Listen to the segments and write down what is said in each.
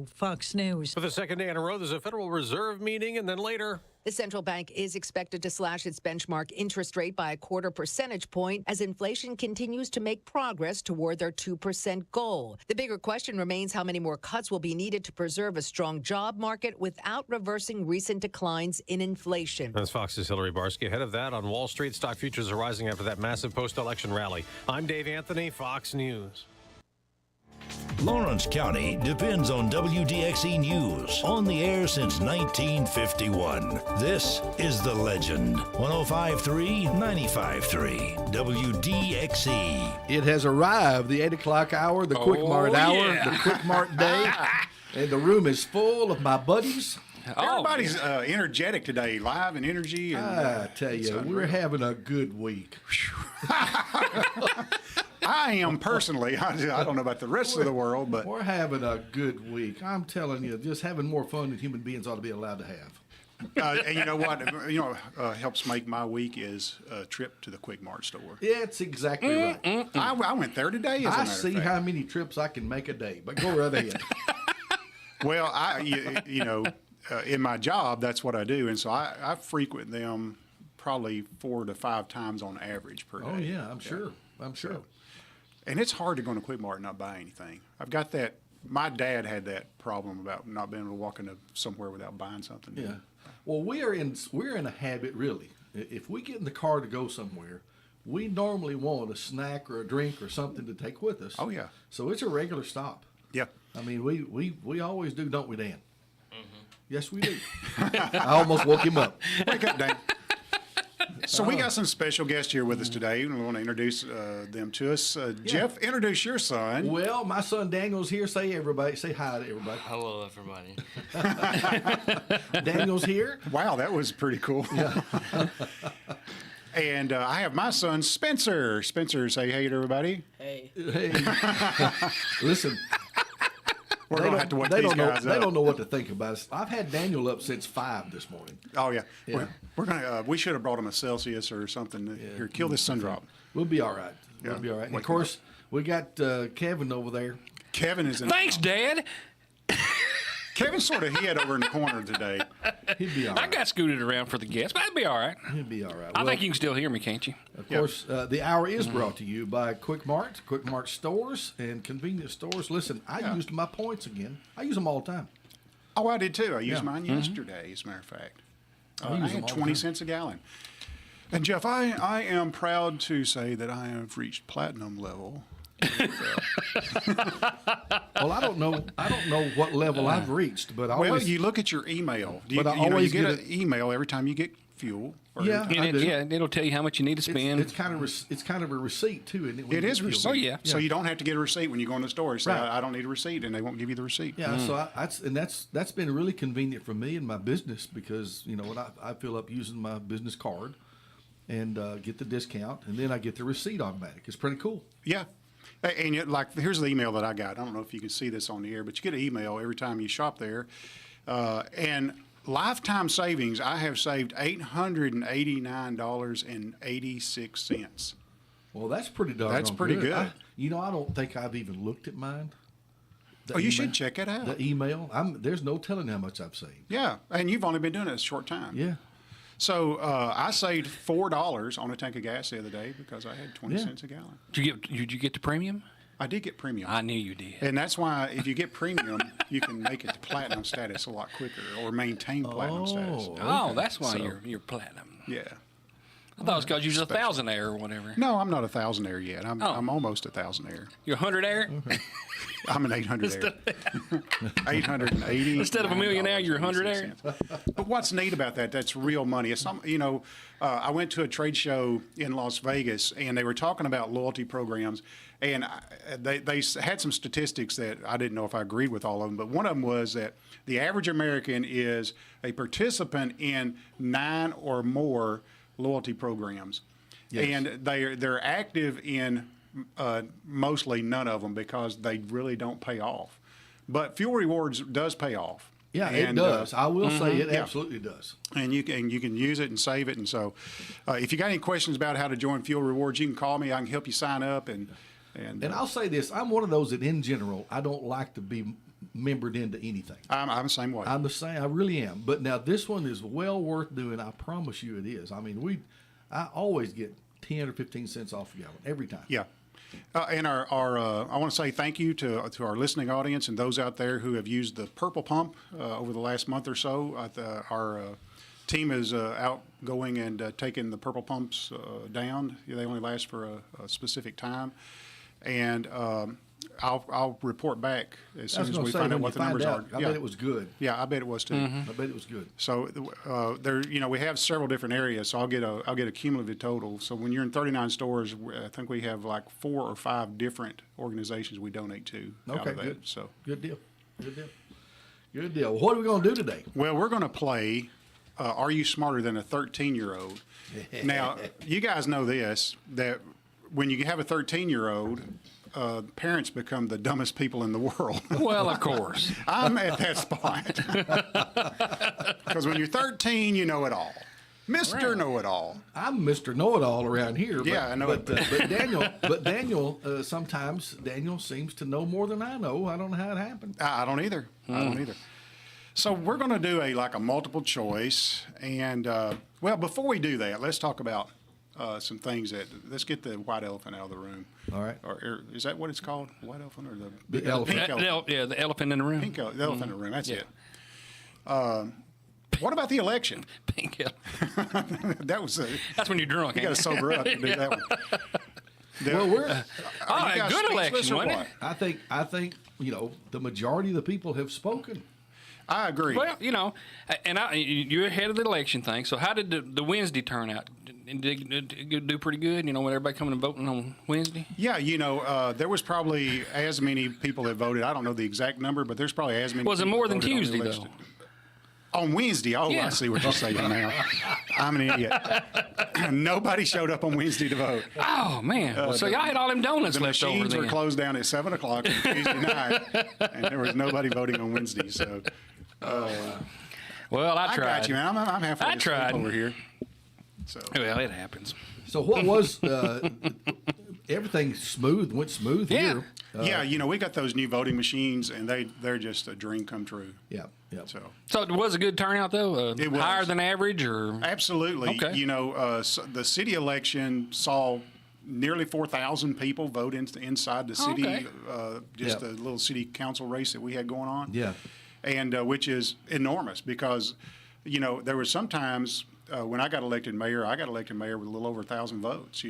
Fox News. For the second day in a row, there's a Federal Reserve meeting, and then later, the central bank is expected to slash its benchmark interest rate by a quarter percentage point as inflation continues to make progress toward their 2% goal. The bigger question remains how many more cuts will be needed to preserve a strong job market without reversing recent declines in inflation. That's Fox's Hillary Barsky. Ahead of that, on Wall Street, stock futures are rising after that massive post-election rally. I'm Dave Anthony, Fox News. Lawrence County depends on WDXE News, on the air since 1951. This is The Legend. 105.3, 95.3, WDXE. It has arrived, the 8 o'clock hour, the Quik Mart hour, the Quik Mart day, and the room is full of my buddies. Everybody's energetic today, live and energy. And, I tell you, we're having a good week. I am personally. I don't know about the rest of the world, but we're having a good week. I'm telling you, just having more fun than human beings ought to be allowed to have. And you know what? Helps make my week is a trip to the Quik Mart store. Yeah, it's exactly right. I went there today. I see how many trips I can make a day, but go right ahead. Well, in my job, that's what I do, and so I frequent them probably 4 to 5 times on average per day. Oh yeah, I'm sure. And it's hard to go into Quik Mart and not buy anything. I've got that. My dad had that problem about not being able to walk into somewhere without buying something. Yeah. Well, we're in a habit, really. If we get in the car to go somewhere, we normally want a snack or a drink or something to take with us. Oh, yeah. So it's a regular stop. Yeah. I mean, we always do, don't we, Dan? Mm-hmm. Yes, we do. I almost woke him up. Wake up, Dan. So we got some special guests here with us today, and we want to introduce them to us. Jeff, introduce your son. Well, my son Daniel's here. Say hi to everybody. Hello, everybody. Daniel's here. Wow, that was pretty cool. Yeah. And I have my son Spencer. Spencer, say hey to everybody. Hey. Listen. We're going to have to wake these guys up. They don't know what to think about us. I've had Daniel up since 5 this morning. Oh, yeah. We're going to. We should have brought him a Celsius or something. Here, kill this sun drop. We'll be all right. Yeah. We'll be all right. And of course, we got Kevin over there. Kevin is in. Thanks, Dad. Kevin's sort of hid over in the corner today. He'd be all right. I got scooted around for the guests, but I'd be all right. He'd be all right. I think you can still hear me, can't you? Of course, the hour is brought to you by Quik Mart stores and convenience stores. Listen, I used my points again. I use them all the time. Oh, I did too. I used mine yesterday, as a matter of fact. I had 20 cents a gallon. And Jeff, I am proud to say that I have reached platinum level. Well, I don't know what level I've reached, but you look at your email. You get an email every time you get fuel. And it'll tell you how much you need to spend. It's kind of a receipt too, isn't it? It is a receipt. Oh yeah. So you don't have to get a receipt when you go in the store. You say, Right. I don't need a receipt, and they won't give you the receipt. Yeah. So that's been really convenient for me and my business because I fill up using my business card and get the discount, and then I get the receipt automatic. It's pretty cool. Yeah. And here's the email that I got. I don't know if you can see this on the air, but you get an email every time you shop there. And lifetime savings, I have saved $889.86. Well, that's pretty doggone That's pretty good. I don't think I've even looked at mine. You should check it out. The email. There's no telling how much I've saved. Yeah, and you've only been doing it a short time. Yeah. So I saved $4 on a tank of gas the other day because I had 20 cents a gallon. Did you get the premium? I did get premium. I knew you did. And that's why if you get premium, you can make it to platinum status a lot quicker or maintain platinum status. Oh, that's why you're platinum. Yeah. I thought it was because you was a thousandaire or whatever. No, I'm not a thousandaire yet. I'm almost a thousandaire. You're a hundredaire? I'm an 800aire. 880. Instead of a millionaire, you're a hundredaire? But what's neat about that, that's real money. It's I went to a trade show in Las Vegas, and they were talking about loyalty programs, and they had some statistics that I didn't know if I agreed with all of them, but one of them was that the average American is a participant in 9 or more loyalty programs. Yes. And they're active in mostly none of them because they really don't pay off. But Fuel Rewards does pay off. Yeah, it does. I will say it absolutely does. And you can use it and save it. And so if you got any questions about how to join Fuel Rewards, you can call me. I can help you sign up. And I'll say this. I'm one of those that in general, I don't like to be membered into anything. I'm the same way. I'm the same. I really am. But now this one is well worth doing. I promise you it is. I mean, I always get 10 or 15 cents off a gallon every time. Yeah. And I want to say thank you to our listening audience and those out there who have used the Purple Pump over the last month or so. Our team is outgoing and taking the Purple Pumps down. They only last for a specific time. And I'll report back as soon as we find out what the numbers are. I bet it was good. Yeah, I bet it was too. I bet it was good. So there, we have several different areas. So I'll get a cumulative total. So when you're in 39 stores, I think we have like 4 or 5 different organizations we donate to. Out Okay, of that. good. So Good deal. Good deal. Good deal. What are we going to do today? well, we're going to play. Are you smarter than a 13-year-old? Now, you guys know this, that when you have a 13-year-old, parents become the dumbest people in the world. Well, of course. I'm at that spot. Because when you're 13, you know it all. Mr. Know-It-All. I'm Mr. Know-It-All around here. Yeah, I know But Daniel, sometimes Daniel seems to know more than I know. I don't know how it happened. I don't either. I don't either. So we're going to do a multiple choice. And, well, before we do that, let's talk about some things let's get the white elephant out of the room. All right. Or is that what it's called? White elephant or The elephant. pink elephant? Yeah, the elephant in the room. The elephant in the room. That's it. What about the election? Pink elephant. That was That's when you're drunk. you got to sober up to do that one. Well, we're. Are you a guys good speechless election, or wasn't what? it? I think the majority of the people have spoken. I agree. Well, and you're ahead of the election thing. So how did the Wednesday turn out? Did it do pretty good? With everybody coming and voting on Wednesday? Yeah, there was probably as many people that voted. I don't know the exact number, but there's probably as many. Was it people more that than voted on the Tuesday, election. though? On Wednesday, I Yeah. see what you're saying now. I'm an idiot. Nobody showed up on Wednesday to vote. Oh, man. So y'all had all them donuts The left over machines then. were closed down at 7 o'clock on Tuesday night, and there was nobody voting on Wednesday. So Well, I tried. I got you, man. I'm halfway I asleep tried. over here. So Well, it happens. So what was everything went smooth Yeah. here? yeah, we got those new voting machines, and they're just a dream come true. Yeah. So it was a good turnout, though? It was. Higher than average, or? Absolutely. Okay. The city election saw nearly 4,000 people vote inside the city, Okay. just the little city council race that we had going on. Yeah. And which is enormous because, there were sometimes when I got elected mayor with a little over 1,000 votes,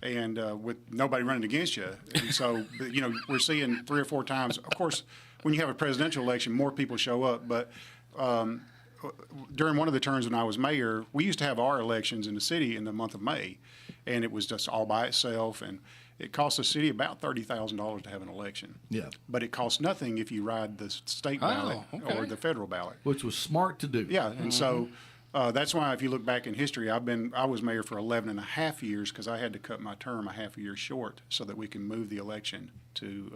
and with nobody running against you. And so, we're seeing 3 or 4 times. Of course, when you have a presidential election, more people show up. But during one of the terms when I was mayor, we used to have our elections in the city in the month of May, and it was just all by itself. And it costs the city about $30,000 to have an election. Yeah. But it costs nothing if you ride the state ballot okay. or the federal ballot. Which was smart to do. Yeah, and so that's why if you look back in history, I was mayor for 11 and a half years because I had to cut my term a half a year short so that we can move the election to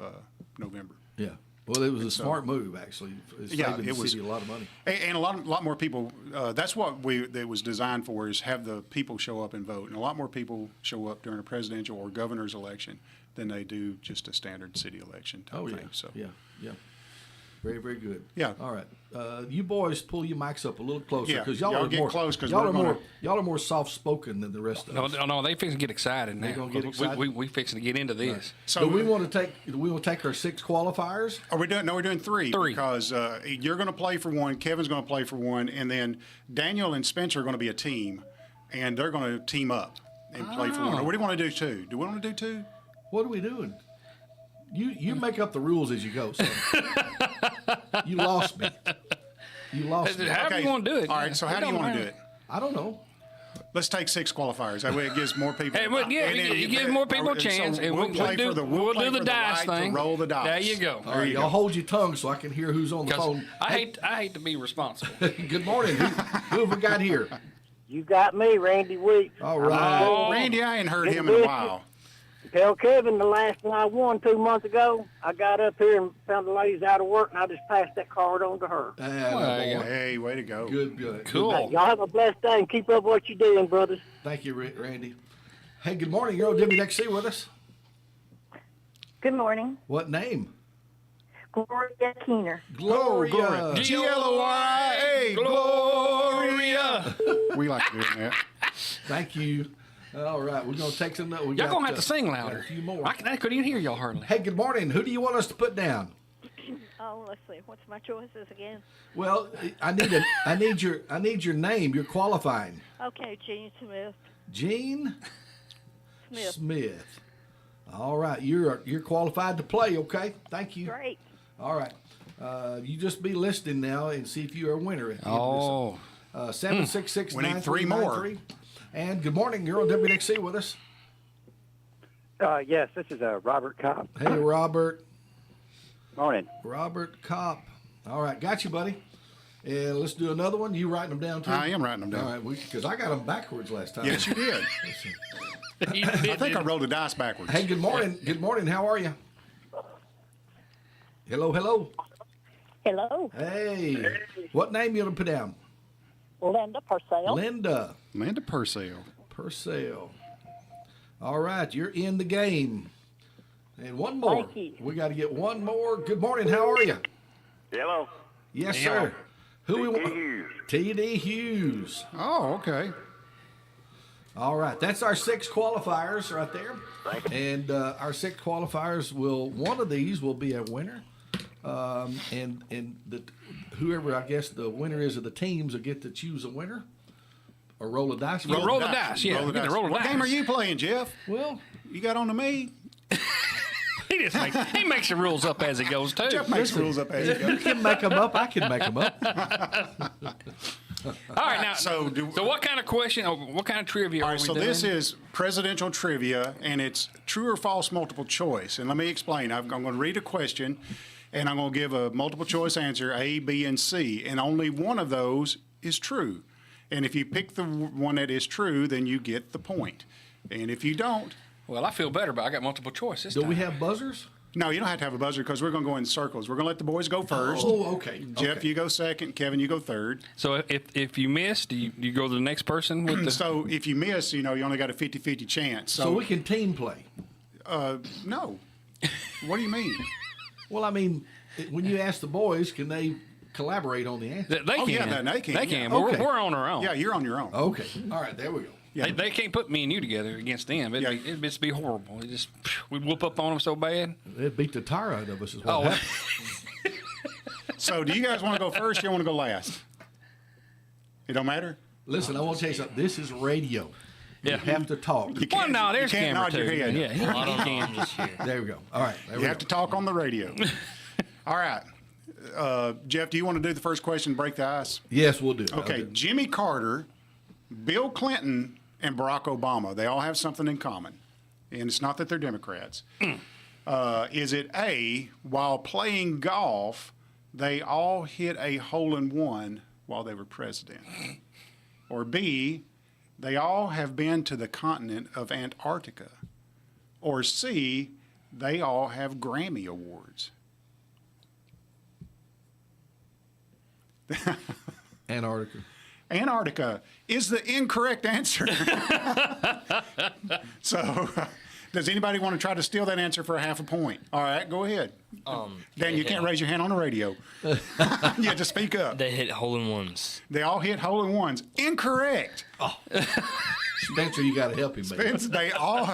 November. Yeah. Well, it was a smart move, actually. It's saving the city a lot of money. And a lot more people. That's what it was designed for, is have the people show up and vote. And a lot more people show up during a presidential or governor's election than they do just a standard city election type thing. So Yeah. Very, very good. Yeah. All right. You boys pull your mics up a little closer Yeah, because y'all y'all are get more close 'cause y'all we're are gonna- y'all are more soft spoken than the rest of us. No, they fixing to get excited now. They gonna get excited? We fixing to get into this. So Do we want to take our 6 qualifiers? Are we doing? No, we're doing 3. 3. Because you're going to play for one, Kevin's going to play for one, and then Daniel and Spencer are going to be a team, and they're going to team up and play for one. Or what do you want to do 2? Do we want to do 2? What are we doing? You make up the rules as you go. So. You lost me. However you want to do it. All right. So how do you want to do it? I don't know. Let's take 6 qualifiers. That way it gives more people. Hey, well, yeah, and then it gives more people a chance. So and we'll play for the we'll play do the for dice right thing. To roll the dice. There you go. All right, y'all hold your tongue so I can hear who's on the 'Cause phone. I hate to be responsible. Good morning. Who have we got here? You got me, Randy Weeks. All right. Oh, Randy, I ain't heard him in a while. Tell Kevin the last one I won 2 months ago, I got up here and found the ladies out of work, and I just passed that card on to her. Boy. Hey, way to go. Good. Cool. Y'all have a blessed day and keep up what you're doing, brothers. Thank you, Randy. Hey, good morning. You're on WXC with us. Good morning. What name? Gloria Keener. Gloria. Gloria. Gloria. We like doing that. Thank you. All right, we're going to take some. Y'all going to have to sing louder. A few more. I couldn't even hear y'all hardly. Hey, good morning. Who do you want us to put down? Oh, let's see. What's my choices again? Well, I need your name. You're qualifying. Okay, Jean Smith. Jean Smith. Smith. All right, you're qualified to play. Okay, thank you. Great. All right, you just be listening now and see if you're a winner. At the Oh. end of this. 766 We need 3 more. And good morning. You're on WXC with us. Yes, this is Robert Cobb. Hey, Robert. Morning. Robert Kopp. All right, got you, buddy. And let's do another one. You writing them down too? I am writing them down. All right, because I got them backwards last time. Yes, you did. I think I rolled the dice backwards. Hey, good morning. Good morning. How are you? Hello, hello. Hello. Hey. What name you gonna put down? Linda Purcell. Linda Linda Purcell. Purcell. All right, you're in the game. And one more. Thank you. We got to get one more. Good morning. How are you? Hello. Yes, sir. Who we want? Hughes. T.D. Hughes. Oh, okay. All right, that's our 6 qualifiers right there. And our 6 qualifiers one of these will be a winner. And whoever, I guess, the winner is of the teams will get to choose a winner or roll a dice. Roll the dice, yeah. Roll the We're gonna dice. roll the What dice. game are you playing, Jeff? Well, You got on to me? He makes the rules up as he goes too. Jeff makes rules up as he you goes. can make them up. I can make them up. All right, now. So what kind of question? Or what kind of trivia? All are right, we so doing? this is presidential trivia, and it's true or false multiple choice. And let me explain. I'm going to read a question, and I'm going to give a multiple choice answer, A, B, and C, and only one of those is true. And if you pick the one that is true, then you get the point. And if you don't, Well, I feel better, but I got multiple choice this Do time. we have buzzers? no, you don't have to have a buzzer because we're going to go in circles. We're going to let the boys go first. Oh, okay. Jeff, okay. you go second. Kevin, you go third. So if you miss, do you go to the next person with the? So if you miss, you only got a 50-50 chance. So we can team play. No. What do you mean? Well, I mean, when you ask the boys, can they collaborate on the answer? They Oh, can. yeah, they can, They yeah. can. But Okay. we're on our own. Yeah, you're on your own. Okay. All right. There we go. Yeah. They can't put me and you together against them. It'd just be horrible. We'd whoop up on them so bad. It beat the tar out of us as well. Oh, So do you guys want to go first or you want to go last? It don't matter? Listen, I want to tell you something. This is radio. Yeah. You have to talk. well, no, there's you can't camera nod your too. head. Yeah, he can. There we go. All right. There You we have go. to talk on the radio. All right. Jeff, do you want to do the first question, break the ice? Yes, we'll do it. I'll Okay, do it. Jimmy Carter, Bill Clinton, and Barack Obama, they all have something in common. And it's not that they're Democrats. Is it A, while playing golf, they all hit a hole-in-one while they were president? Or B, they all have been to the continent of Antarctica? Or C, they all have Grammy Awards? Antarctica. Antarctica is the incorrect answer. So, does anybody want to try to steal that answer for a half a point? All right, go ahead. Dan, you can't raise your hand on the radio. You have to speak up. They hit hole-in-ones. They all hit hole-in-ones. Incorrect. Spencer, you got to help him, man. They all.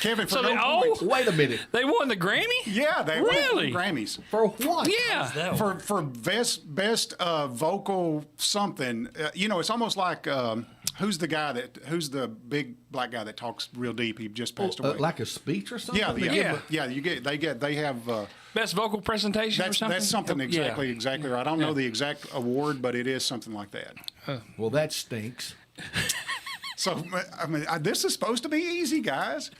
Kevin, for So they no all- points. Wait a minute. They won the Grammy? Yeah, they Really? won Grammys. For what? Yeah. That For best vocal something. It's almost like who's the big black guy that talks real deep? He just passed away. Like a speech or something? Yeah. They have. Best vocal presentation or something? That's something Yeah. exactly right. I don't know the exact award, but it is something like that. Well, that stinks. So I mean, this is supposed to be easy, guys.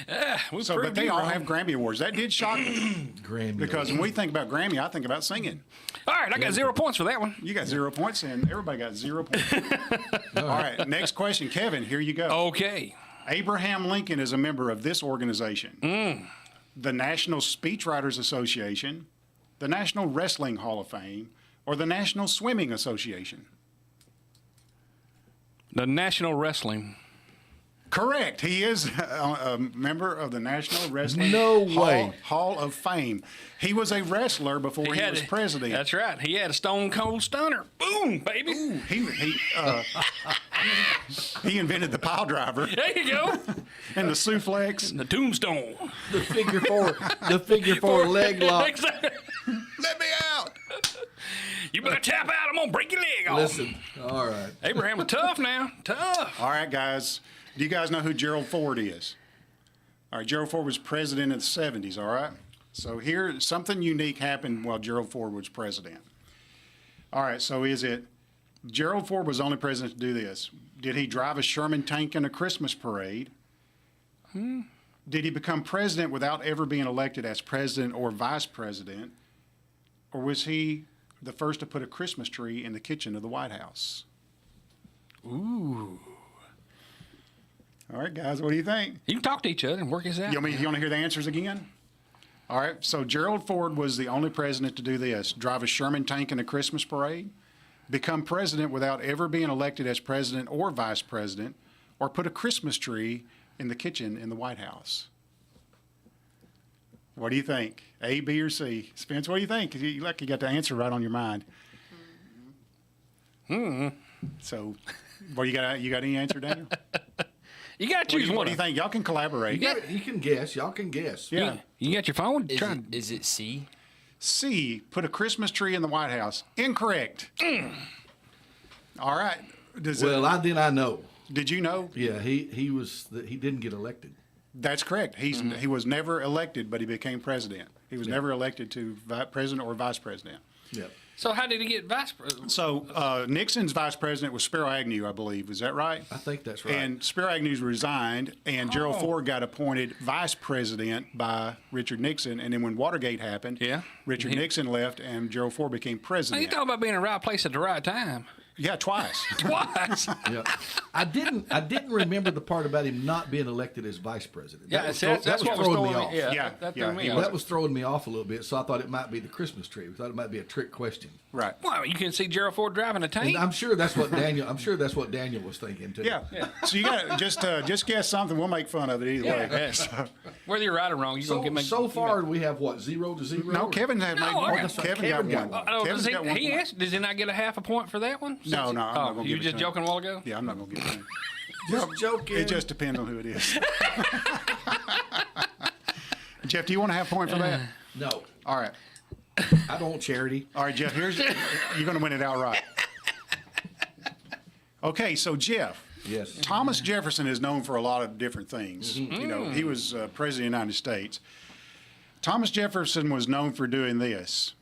We But proved they you all wrong. have Grammy awards. That did shock me Grammy. because when we think about Grammy, I think about singing. All right, I got 0 points for that one. You got 0 points, and everybody got 0 points. All right, next question, Kevin. Here you go. Okay. Abraham Lincoln is a member of this organization: Mm. the National Speechwriters Association, the National Wrestling Hall of Fame, or the National Swimming Association. The National Wrestling. Correct. He is a member of the National Wrestling way. Hall of Fame. He was a wrestler before he was president. That's right. He had a stone cold stunner. Boom, baby. Ooh, he invented the pile driver. There you go. And the suplex. And the tombstone. The figure four leg lock. Exactly. Let me out. You better tap out. I'm going to break your leg off. Listen, all right. Abraham was tough now. Tough. All right, guys. Do you guys know who Gerald Ford is? All right, Gerald Ford was president in the 70s, all right? So here, something unique happened while Gerald Ford was president. All right, so is it Gerald Ford was the only president to do this? Did he drive a Sherman tank in a Christmas parade? Did he become president without ever being elected as president or vice president? Or was he the first to put a Christmas tree in the kitchen of the White House? Ooh. All right, guys, what do you think? You can talk to each other and work this out. You want to hear the answers again? All right, so Gerald Ford was the only president to do this: drive a Sherman tank in a Christmas parade, become president without ever being elected as president or vice president, or put a Christmas tree in the kitchen in the White House. What do you think? A, B, or C? Spence, what do you think? You got the answer right on your mind. So, what you got any answer, Daniel? You got to choose one. What do you think? Y'all can collaborate. You can guess. Y'all can guess. Yeah. You got your phone? Is it C? C, put a Christmas tree in the White House. Incorrect. All right. I know. Did you know? Yeah, he didn't get elected. That's correct. He was never elected, but he became president. He was never elected to president or vice president. Yeah. So how did he get vice president? So Nixon's vice president was Spiro Agnew, I believe. Is that right? I think that's right. And Spiro Agnew resigned, and Gerald Ford got appointed vice president by Richard Nixon. And then when Watergate happened, Richard Nixon left, and Gerald Ford became president. You talking about being in the right place at the right time? Yeah, twice. Twice. Yeah. I didn't remember the part about him not being elected as vice president. That was what throwing was me off. That threw me off. That was throwing me off a little bit, so I thought it might be the Christmas tree. I thought it might be a trick question. Right. Well, you can see Gerald Ford driving a tank. And I'm sure that's what Daniel was thinking too. Yeah. So you got to just guess something. We'll make fun of it either way. Yes. Whether you're right or wrong, you're gonna get so far we have what 0-0. No, Kevin has made one. Kevin got one. Kevin's got one. He asked, does he not get a half a point for that one? No, I'm not gonna you were just joking a while ago. Yeah, I'm not gonna give it to him. Just joking. It just depends on who it is. Jeff, do you want to have a point for that? No. All right. I don't charity. All right, Jeff. You're going to win it outright. Okay, so Jeff. Yes. Thomas Jefferson is known for a lot of different things. You know, he was president of the United States. Thomas Jefferson was known for doing this: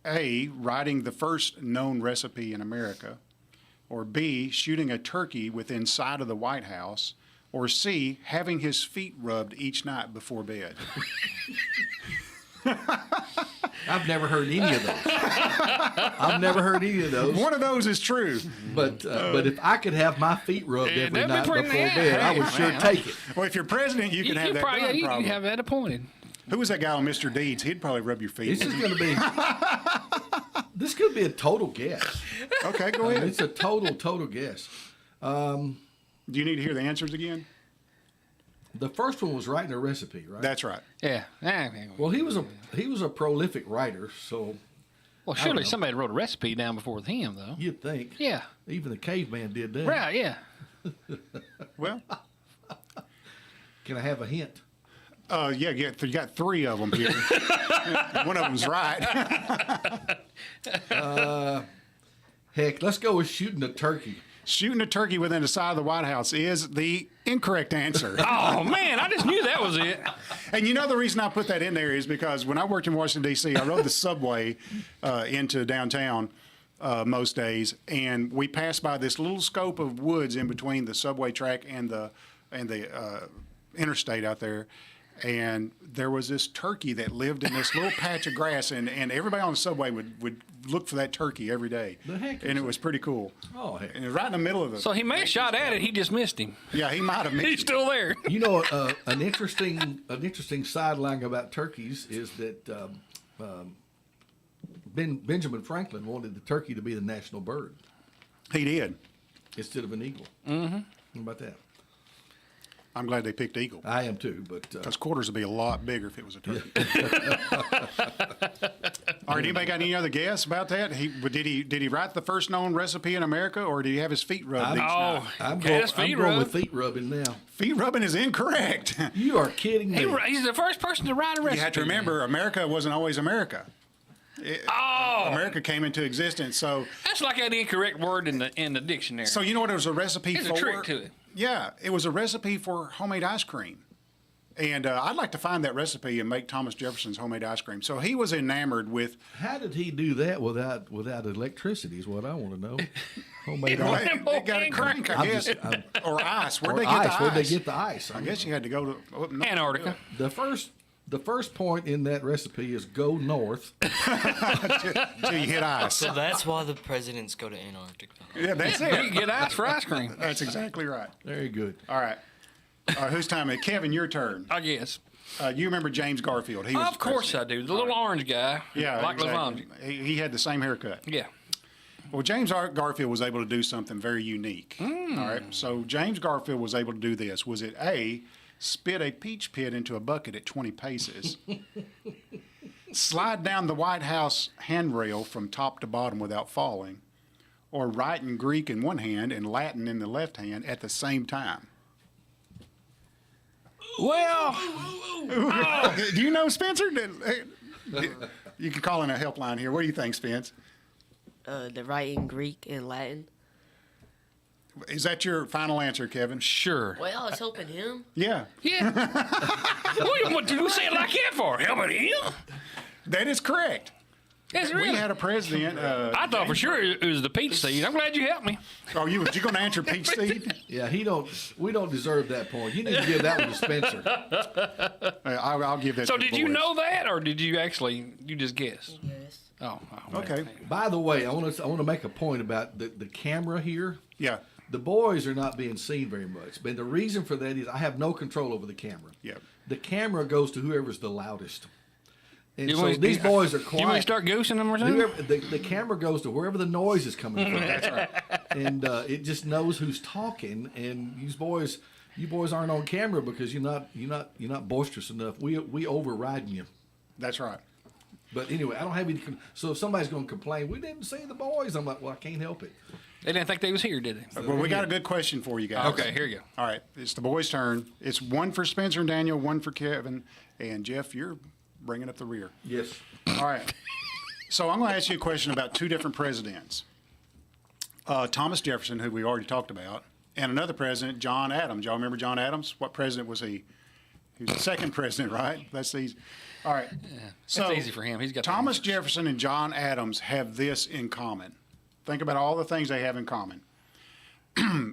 A, writing the first known recipe in America, or B, shooting a turkey within sight of the White House, or C, having his feet rubbed each night before bed. I've never heard any of those. One of those is true. But if I could have my feet rubbed every night before bed, I would sure take it. Well, if you're president, you can have that done, you probably. can have that appointed. Who was that guy on Mr. Deeds? He'd probably rub your feet. This could be a total guess. Okay, go ahead. It's a total guess. Do you need to hear the answers again? The first one was writing a recipe, right? That's right. Yeah. Well, he was a prolific writer, so. Well, surely somebody wrote a recipe down before with him, though. You'd think. Yeah. Even the caveman did that. Right. Yeah. Well, can I have a hint? Yeah, you got three of them here. One of them's right. Heck, let's go with shooting a turkey. Shooting a turkey within the side of the White House is the incorrect answer. Oh, man, I just knew that was it. And you know the reason I put that in there is because when I worked in Washington, D.C., I rode the subway into downtown most days, and we passed by this little scope of woods in between the subway track and the interstate out there. And there was this turkey that lived in this little patch of grass, and everybody on the subway would look for that turkey every day. The heck and it was pretty cool. Oh, heck. And it was right in the middle of the. So he may have shot at it. He just missed him. Yeah, he might have missed He's still there. You know, an interesting sideline about turkeys is that Benjamin Franklin wanted the turkey to be the national bird. He did. Instead of an eagle. Mm-hmm. How about that? I'm glad they picked eagle. I am too, but Because quarters would be a lot bigger if it was a turkey. All right, anybody got any other guess about that? Did he write the first known recipe in America, or did he have his feet rubbed each night? I'm Gas going, feet I'm going rub. with feet rubbing now. Feet rubbing is incorrect. You are kidding me. He's the first person to write a recipe. You have to remember, America wasn't always America. America came into existence, so That's like that incorrect word in the dictionary. so you know what it was a recipe There's for? a trick to it. Yeah, it was a recipe for homemade ice cream. And I'd like to find that recipe and make Thomas Jefferson's homemade ice cream. So he was enamored with. How did he do that without electricity? Is what I want to know. Homemade Well, ice. they got a crank, I guess, or ice. Where'd they get the ice? Where'd they get the ice? I guess you had to go to Antarctica. The first point in that recipe is go north. Till you hit ice. So that's why the presidents go to Antarctica. Yeah, that's You it. can get ice for ice cream. That's exactly right. Very good. All right. Whose time is it? Kevin, your turn. I guess. You remember James Garfield? He was Of course I do. The little orange guy. Yeah, Like exactly. Lavonda. He had the same haircut. Yeah. Well, James Garfield was able to do something very unique. All right. So James Garfield was able to do this. Was it A, spit a peach pit into a bucket at 20 paces, slide down the White House handrail from top to bottom without falling, or write in Greek in one hand and Latin in the left hand at the same time? Well, Do you know, Spencer? You can call in a helpline here. What do you think, Spence? The write in Greek and Latin. Is that your final answer, Kevin? sure. Well, I was helping him. Yeah, Yeah. What do you say it like that for? Helping him? that is correct. That's We really. had a president. I thought for sure it was the peach seed. I'm glad you helped me. Oh, you going to answer peach seed? Yeah, we don't deserve that point. You need to give that one to Spencer. I'll give that. So to the did you boys. know that, or did you just guess? Yes. Oh, Okay. By the way, I want to make a point about the camera here. Yeah. The boys are not being seen very much, but the reason for that is I have no control over the camera. Yep. The camera goes to whoever's the loudest, and You so want- these boys are You want to quiet. start goosing them or something? Whoever, the camera goes to wherever the noise is coming from. That's right. And it just knows who's talking. And you boys aren't on camera because you're not boisterous enough. We overriding you. That's right. But anyway, I don't have any. So if somebody's going to complain, we didn't see the boys. I'm like, well, I can't help it. They didn't think they was here, did they? Well, we got a good question for you guys. Okay, here you go. All right. It's the boys' turn. It's one for Spencer and Daniel, one for Kevin. And Jeff, you're bringing up the rear. Yes. All right. So I'm going to ask you a question about two different presidents. Thomas Jefferson, who we already talked about, and another president, John Adams. Y'all remember John Adams? What president was he? He was the second president, right? That's easy. All right. That's easy for him. He's got the Thomas answers. Jefferson and John Adams have this in common. Think about all the things they have in common.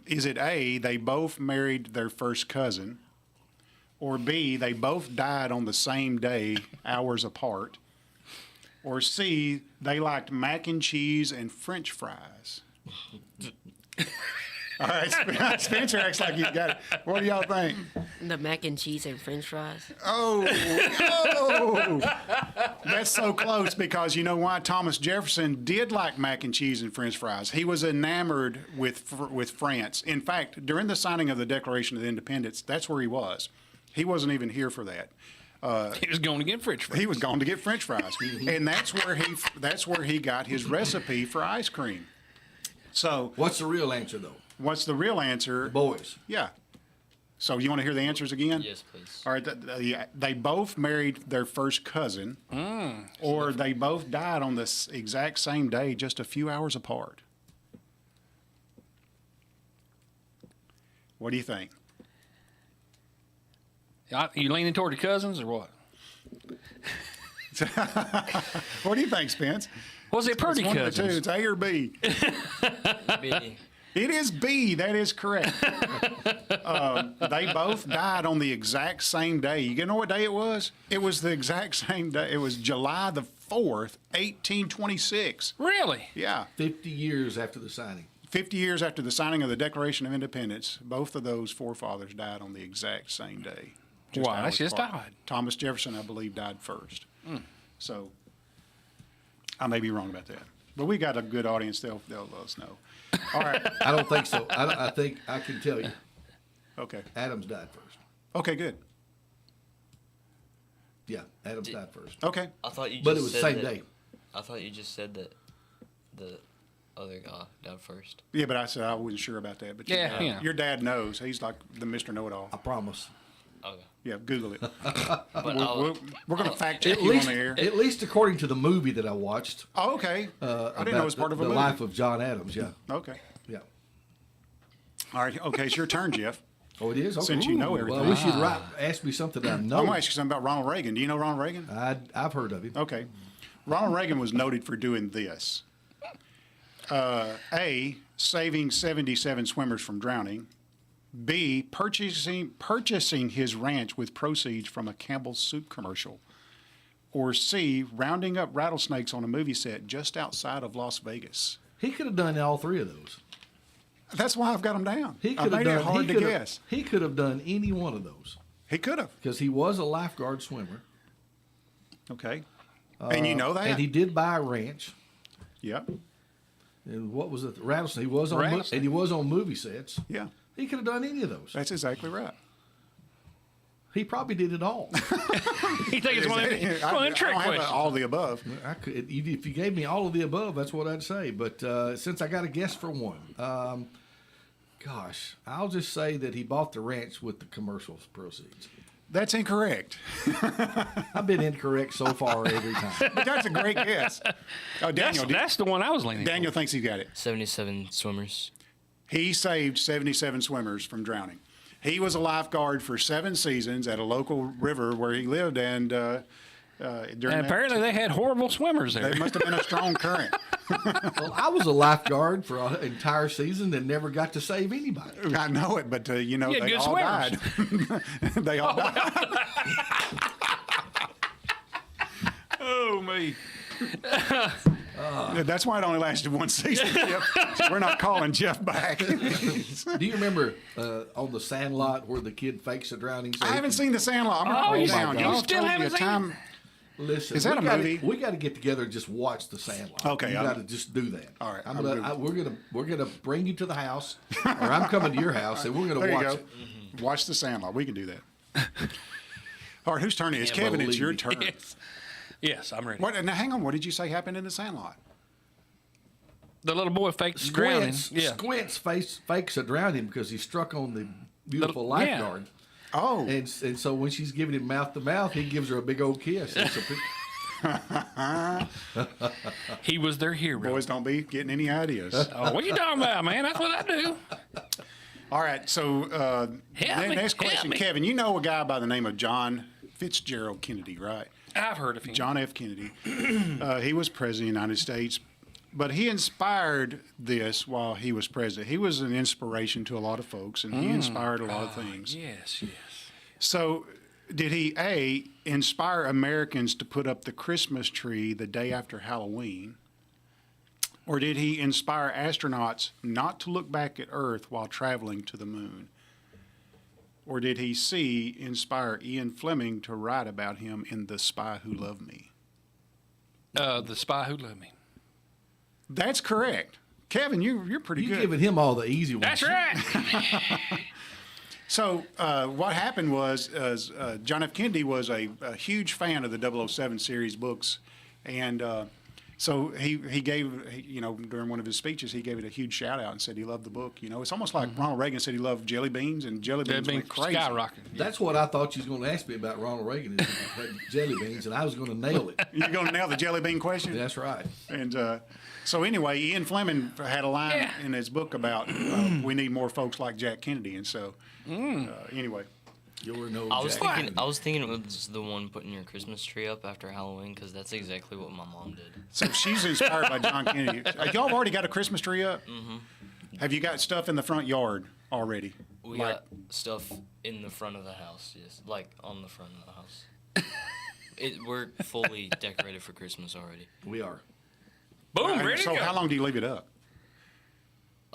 Is it A, they both married their first cousin, or B, they both died on the same day, hours apart, or C, they liked mac and cheese and French fries? All right, Spencer acts like he's got it. What do y'all think? The mac and cheese and French fries. Oh, that's so close because you know why? Thomas Jefferson did like mac and cheese and French fries. He was enamored with France. In fact, during the signing of the Declaration of Independence, that's where he was. He wasn't even here for that. He was going to get French fries. He was going to get French fries, and that's where he got his recipe for ice cream. So, What's the real answer, though? what's the real answer? Boys. Yeah. So you want to hear the answers again? Yes, please. All right. They both married their first cousin, or they both died on this exact same day, just a few hours apart. What do you think? You leaning toward the cousins or what? What do you think, Spence? Was it pretty It's one of the two. cousins? It's A or B. B. It is B. That is correct. They both died on the exact same day. You know what day it was? It was the exact same day. It was July the 4th, 1826. Really? Yeah. 50 years after the signing. 50 years after the signing of the Declaration of Independence, both of those forefathers died on the exact same day. Wow, that's hours just apart. odd. Thomas Jefferson, I believe, died first. So I may be wrong about that. But we got a good audience. They'll let us know. All right. I don't think so. I think I can tell you. Okay. Adams died first. Okay, good. Yeah, Adams died first. Okay. I thought you just But it was the said same that- day. I thought you just said that the other guy died first. Yeah, but I said I wasn't sure about that. But Yeah, yeah. your dad knows. He's like the Mr. Know-It-all. I promise. Okay. Yeah, Google it. But We're going to fact check At you least, on the air. at least according to the movie that I watched. Oh, okay. I didn't know it was part of a the movie. life of John Adams. Yeah, Okay. yeah. All right. Okay, it's your turn, Jeff. Oh, it is. Okay. Since you know Well, everything. I wish you'd ask me something that I know. I'm going to ask you something about Ronald Reagan. Do you know Ronald Reagan? I've heard of him. Okay. Ronald Reagan was noted for doing this. A, saving 77 swimmers from drowning. B, purchasing his ranch with proceeds from a Campbell's soup commercial. Or C, rounding up rattlesnakes on a movie set just outside of Las Vegas. He could have done all three of those. That's why I've got him down. He I could have made done. it hard he to could have- guess. He could have done any one of those He could have. because he was a lifeguard swimmer. Okay. And you know that? And he did buy a ranch. Yep. And what was it? Rattlesnake. He was on. Rattlesnake. And he was on movie sets. Yeah. He could have done any of those. That's exactly right. He probably did it all. He thinks it's one of them I trick don't have questions. all the above. I could, if you gave me all of the above, that's what I'd say. But since I got a guess for one, gosh, I'll just say that he bought the ranch with the commercial proceeds. That's incorrect. I've been incorrect so far every time. But that's a great guess. Oh, Daniel, That's the one I was leaning Daniel thinks he got it. 77 swimmers. He saved 77 swimmers from drowning. He was a lifeguard for 7 seasons at a local river where he lived, and during And that, apparently they had horrible swimmers there. there must have been a strong current. Well, I was a lifeguard for an entire season and never got to save anybody. I know it, but you know, You had they good all swimmers. died. They all died. Oh, me. That's why it only lasted 1 season, Jeff. We're not calling Jeff back. Do you remember on the Sandlot where the kid fakes a drowning? I haven't seen The Sandlot. I'm Oh, going you to down. God. Y'all You still told me haven't a seen time. Listen, Is that we a gotta- movie? We got to get together and just watch The Sandlot. Okay, you I'm- got to just do that. All right, I'm I'm gonna, good. we're gonna bring you to the house, or I'm coming to your house, and we're gonna There you watch go. it. Watch The Sandlot. We can do that. All right, whose turn it is? Kevin, it's believe your me. turn. Yes, I'm ready. What, now, hang on. What did you say happened in The Sandlot? The little boy faked drowning. Squints fakes a drowning because he struck on the beautiful Little- yeah. lifeguard. Oh, And so when she's giving him mouth to mouth, he gives her a big old kiss. It's He was their hero. boys, don't be getting any ideas. Oh, what you talking about, man? That's what I do. All right, so me, next question, help me. Kevin. You know a guy by the name of John Fitzgerald Kennedy, right? I've heard of him. John F. Kennedy. He was president of the United States, but he inspired this while he was president. He was an inspiration to a lot of folks, and he inspired a lot of things. Yes, yes. So, did he A, inspire Americans to put up the Christmas tree the day after Halloween? Or did he inspire astronauts not to look back at Earth while traveling to the moon? Or did he C, inspire Ian Fleming to write about him in The Spy Who Loved Me? The Spy Who Loved Me. That's correct. Kevin, you're pretty You're good. giving him all the easy ones. That's right. So what happened was John F. Kennedy was a huge fan of the 007 series books, and so he gave, during one of his speeches, he gave it a huge shout out and said he loved the book. You know, it's almost like Ronald Reagan said he loved jelly beans, and jelly beans went crazy. skyrocketing. That's what I thought you was going to ask me about Ronald Reagan is jelly beans, and I was going to nail it. You're going to nail the jelly bean question? That's right. And so anyway, Ian Fleming had a line in his book about we need more folks like Jack Kennedy, and so anyway. You're no I was Jack. thinking it was the one putting your Christmas tree up after Halloween because that's exactly what my mom did. So she's inspired by John Kennedy. Y'all have already got a Christmas tree up? Mm-hmm. Have you got stuff in the front yard already? We Like- got stuff in the front of the house, yes, like on the front of the house. We're fully decorated for Christmas already. We are. Boom, ready So to go. how long do you leave it up?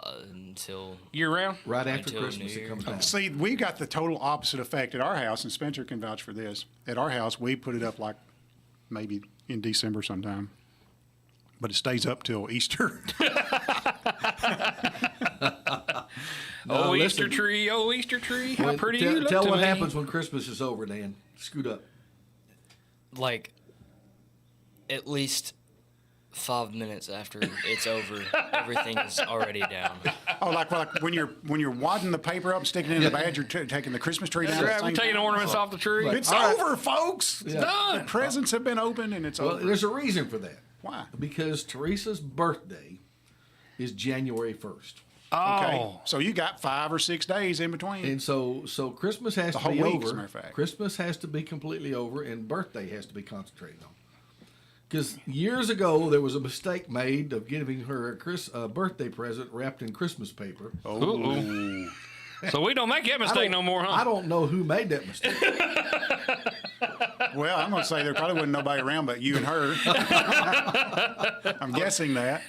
Until Year round? Right after Until Christmas, New it comes Year. down. See, we got the total opposite effect at our house, and Spencer can vouch for this. At our house, we put it up like maybe in December sometime, but it stays up till Easter. Oh, listen. Easter tree. Oh, Easter tree. How pretty you look Tell to what me. happens when Christmas is over, Dan. Scoot up. Like, at least 5 minutes after it's over, everything is already down. Oh, like when you're wadding the paper up, sticking it in the bag, you're taking the Christmas tree down. We're taking ornaments off the tree. It's over, folks. It's Yeah. done. The presents have been opened, and it's Well, over. there's a reason for that. Why? Because Teresa's birthday is January 1st. Okay. Oh. So you got 5 or 6 days in between. And so Christmas has The to whole be week, over. as a matter of fact. Christmas has to be completely over, and birthday has to be concentrated on. Because years ago there was a mistake made of giving her a birthday present wrapped in Christmas paper. Ooh. So we don't make that mistake no more, huh? I don't know who made that mistake. Well, I'm going to say there probably wasn't nobody around but you and her. I'm guessing that.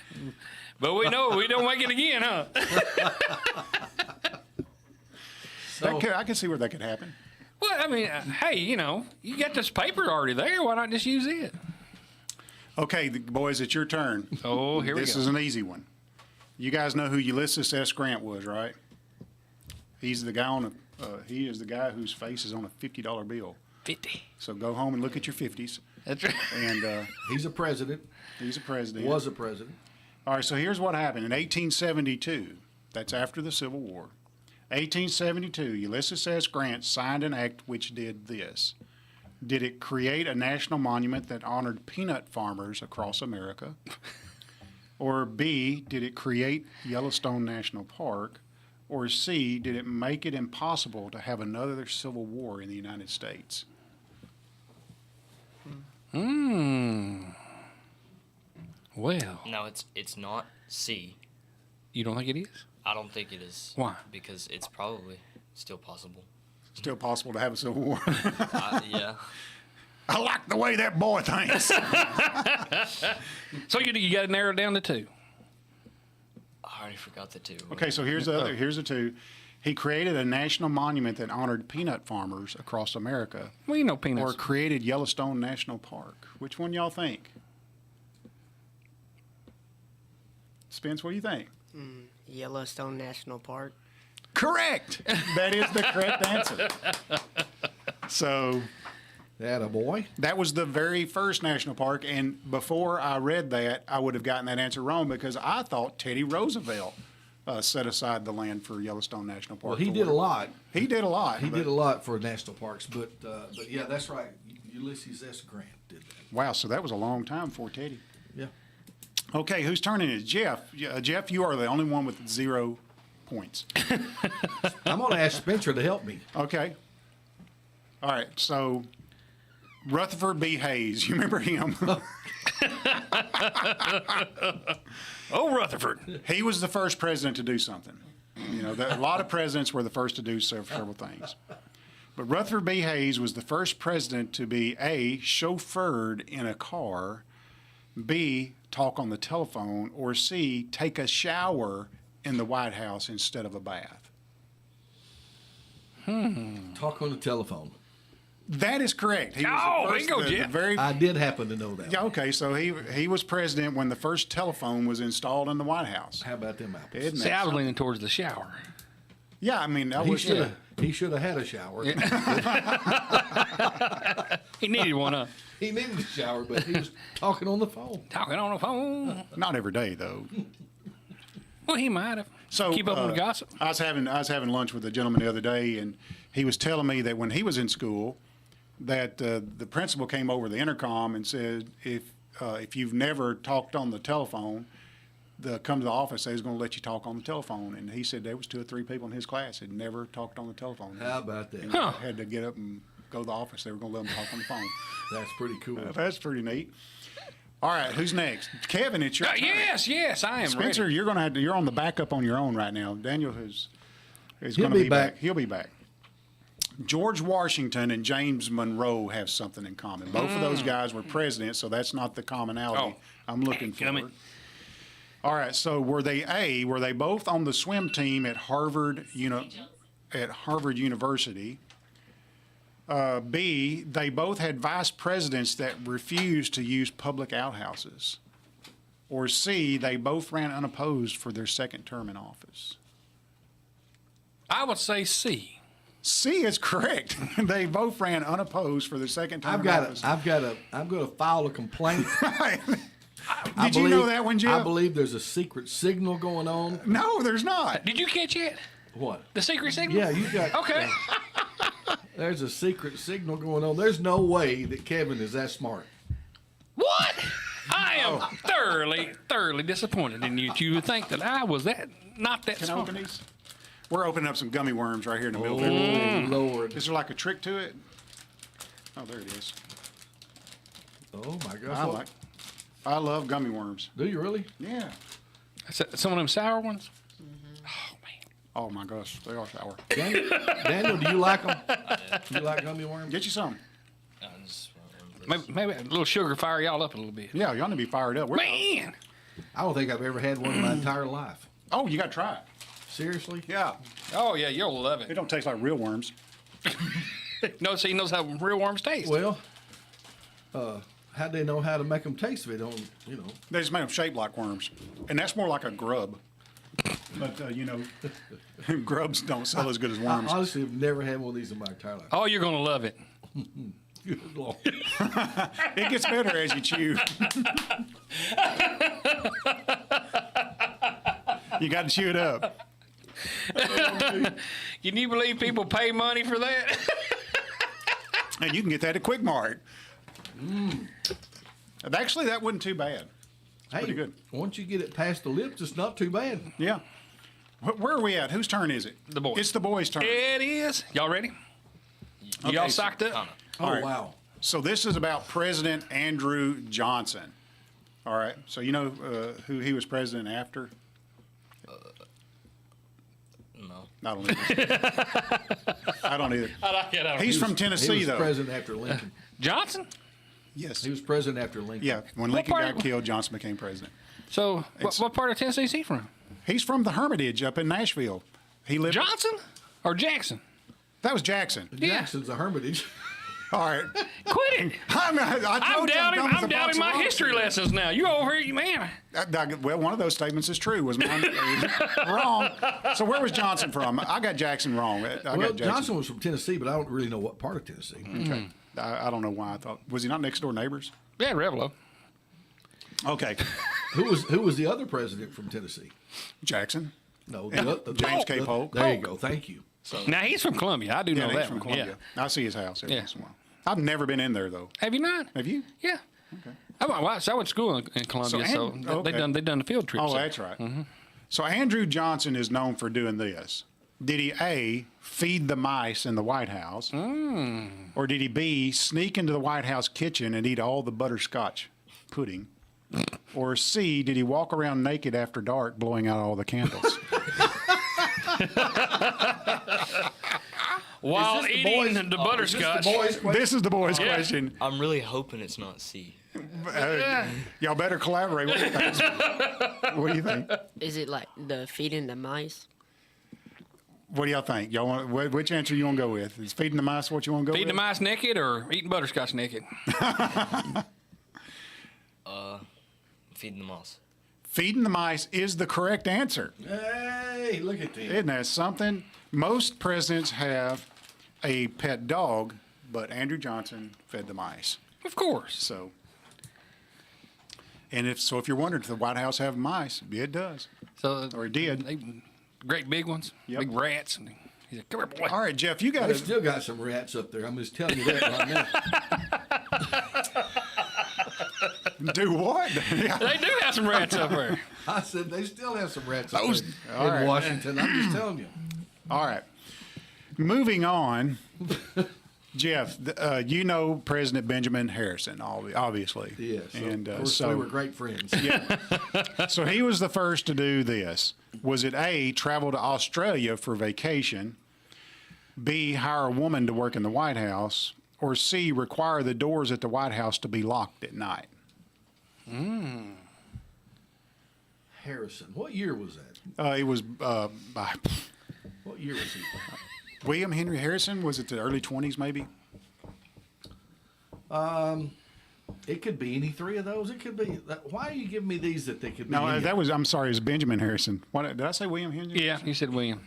But we know we don't make it again, huh? I can see where that could happen. Well, I mean, hey, you got this paper already there. Why not just use it? Okay, boys, it's your turn. Oh, here we go. This is an easy one. You guys know who Ulysses S. Grant was, right? He's the guy he is the guy whose face is on a $50 bill. 50. So go home and look at your 50s. That's right. And He's a president. he's a president. Was a president. All right, so here's what happened. In 1872, that's after the Civil War, 1872, Ulysses S. Grant signed an act which did this. Did it create a national monument that honored peanut farmers across America? Or B, did it create Yellowstone National Park? Or C, did it make it impossible to have another civil war in the United States? Well, No, it's not C. you don't think it is? I don't think it is. Why? Because it's probably still possible. Still possible to have a civil war. Yeah. I like the way that boy thinks. So you got to narrow it down to 2. I already forgot the 2. Okay, so here's the 2. He created a national monument that honored peanut farmers across America, Well, you know or peanuts. created Yellowstone National Park. Which one y'all think? Spence, what do you think? Yellowstone National Park. Correct. That is the correct answer. So That a boy. that was the very first national park, and before I read that, I would have gotten that answer wrong because I thought Teddy Roosevelt set aside the land for Yellowstone National Park. Well, he for did a water. lot. He did a lot. He but- did a lot for national parks, but yeah, that's right. Ulysses S. Grant did that. Wow, so that was a long time for Teddy. Yeah. Okay, whose turn it is? Jeff. Jeff, you are the only one with 0 points. I'm going to ask Spencer to help me. Okay. All right, so Rutherford B. Hayes, you remember him? Oh, Rutherford. He was the first president to do something. You know, a lot of presidents were the first to do several things. But Rutherford B. Hayes was the first president to be A, chauffeured in a car, B, talk on the telephone, or C, take a shower in the White House instead of a bath. Talk on the telephone. That is correct. He was Oh, the first, bingo, the Jeff. very I did happen to know that. Yeah, okay, so he was president when the first telephone was installed in the White House. How about them apples? Isn't that See, I was something? leaning towards the shower. Yeah, I mean, that He was should have had a shower. He needed one up. He needed a shower, but he was talking on the phone. Talking on the phone. not every day though. Well, he might have. So Keep up with the gossip. I was having lunch with a gentleman the other day, and he was telling me that when he was in school, that the principal came over the intercom and said, if you've never talked on the telephone, come to the office. They was going to let you talk on the telephone. And he said there was 2 or 3 people in his class that never talked on the telephone. How about that? And Huh. had to get up and go to the office. They were going to let them talk on the phone. That's pretty cool. That's pretty neat. All right, who's next? Kevin, it's your turn. Yes, I am Spencer, ready. you're on the backup on your own right now. Daniel is He'll going to be be back. back. He'll be back. George Washington and James Monroe have something in common. Both of those guys were presidents, so that's not the commonality I'm looking for. Coming. All right, so were they both on the swim team at Harvard, University? B, they both had vice presidents that refused to use public outhouses. Or C, they both ran unopposed for their second term in office. I would say C. C is correct. They both ran unopposed for the second time. I'm going to file a complaint. Did you know that one, Jeff? I believe there's a secret signal going on. No, there's not. Did you catch it? What? The secret signal? Yeah, you got. Okay. There's a secret signal going on. There's no way that Kevin is that smart. What? I am thoroughly disappointed in you. You would think that I was not that Can I smart. open these? We're opening up some gummy worms right here in the middle. Oh, Lord. Is there like a trick to it? Oh, there it is. Oh, my gosh. I love gummy worms. Do you really? Yeah. Some of them sour ones? Oh, man. Oh, my gosh. They are sour. Daniel, do you like them? Do you like gummy worms? Get you some. Maybe a little sugar fire y'all up a little bit. Yeah, you ought to be fired up. Man! I don't think I've ever had one in my entire life. Oh, you got to try it. Seriously? Yeah. Oh, yeah, you'll love It it. don't taste like real worms. No, so he knows how real worms taste. Well, how'd they know how to make them taste if they don't, They just make them shaped like worms. And that's more like a grub. But, grubs don't sell as good as I worms. honestly have never had one of these in my entire life. Oh, you're going to love it. Good Lord. It gets better as you chew. You got to chew it up. Can you believe people pay money for that? And you can get that at Quik Mart. Actually, that wasn't too bad. Pretty good. Once you get it past the lips, it's not too bad. Yeah. Where are we at? Whose turn is it? The boys. It's the boys' turn. It is. Y'all ready? Okay, Y'all socked up? Oh, All right. wow. So this is about President Andrew Johnson. All right. So you know who he was president after? No. I don't either. I don't either. He's from Tennessee, He was though. president after Lincoln. Johnson? Yes. He was president after Lincoln. Yeah. When Lincoln part got of- killed, Johnson became president. So, what part of Tennessee is he from? He's from the Hermitage up in Nashville. He lived. Johnson or Jackson? That was Jackson. Jackson's a hermitage. All right. Quit it. I'm doubting my history lessons now. You over here, man. Well, one of those statements is true. Was mine wrong? So where was Johnson from? I got Jackson wrong. Well, Johnson was from Tennessee, but I don't really know what part of Tennessee. Okay. I don't know why I thought. Was he not next door neighbors? Yeah, Revelo. Okay. Who was the other president from Tennessee? Jackson. No, James K. Polk. There you go. Thank you. Now he's from Columbia. I do know he's that from one. Columbia. Yeah. I see his house every Yeah. once in a while. I've never been in there though. Have you not? Have you? Yeah. Okay. I went to school in Columbia, so okay. they done the field trip. Oh, so. that's right. So Andrew Johnson is known for doing this. Did he A, feed the mice in the White House, or did he B, sneak into the White House kitchen and eat all the butterscotch pudding, or C, did he walk around naked after dark blowing out all the candles? While eating the butterscotch. This is the boys' question. I'm really hoping it's not C. Y'all better collaborate. What do you think? What do you think? Is it like the feeding the mice? What do y'all think? Y'all want which answer you want to go with? Is feeding the mice what you want to go Feeding with? the mice naked or eating butterscotch naked? Feeding the mouse. Feeding the mice is the correct answer. Hey, look at this. Isn't that something? Most presidents have a pet dog, but Andrew Johnson fed the mice. Of course. So, and if you're wondering, does the White House have mice? Yeah, it does. So Or it did. Great big ones, Yep. big rats. And he said, "Come here, boy." All right, Jeff, you got They to. still got some rats up there. I'm just telling you that right now. Do what? They do have some rats up there. I said they still have some rats up Those- there all in right. Washington. I'm just telling you. All right. Moving on. Jeff, you know President Benjamin Harrison, obviously. Yes. And of course, so we were great friends. Yeah. So he was the first to do this. Was it A, travel to Australia for vacation, B, hire a woman to work in the White House, or C, require the doors at the White House to be locked at night? Harrison. What year was that? It was by What year was he? William Henry Harrison. Was it the early 20s maybe? It could be any three of those. It could be. Why are you giving me these that they could be? No, any? that was, I'm sorry, it was Benjamin Harrison. What, did I say William Henry? Yeah, you said William.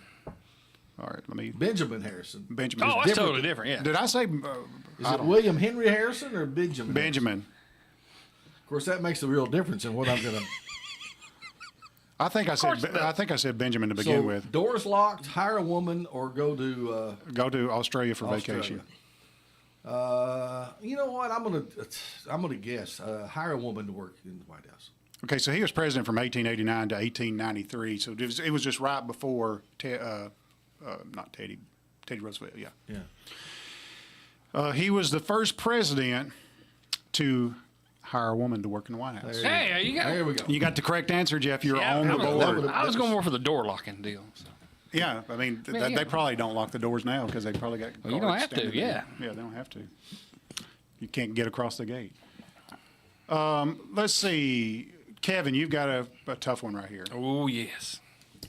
All right, let me. Benjamin Harrison. Benjamin. Oh, that's totally different. Yeah. Did I say? Is it William Henry Harrison or Benjamin? Benjamin. Harrison? Of course, that makes a real difference in what I'm going to. I think I said Benjamin to begin with. Doors locked. Hire a woman or go to Australia for vacation. You know what? I'm gonna guess. Hire a woman to work in the White House. Okay, so he was president from 1889 to 1893. So it was just right before not Teddy Roosevelt. Yeah. Yeah. He was the first president to hire a woman to work in the White House. Hey, you got. There we go. You got the correct answer, Jeff. You're on the board. I was going more for the door locking deal. So. Yeah, I mean, they probably don't lock the doors now because they probably got. Well, you don't have to, standing yeah. there. Yeah, they don't have to. You can't get across the gate. Let's see, Kevin, you've got a tough one right here. Oh yes.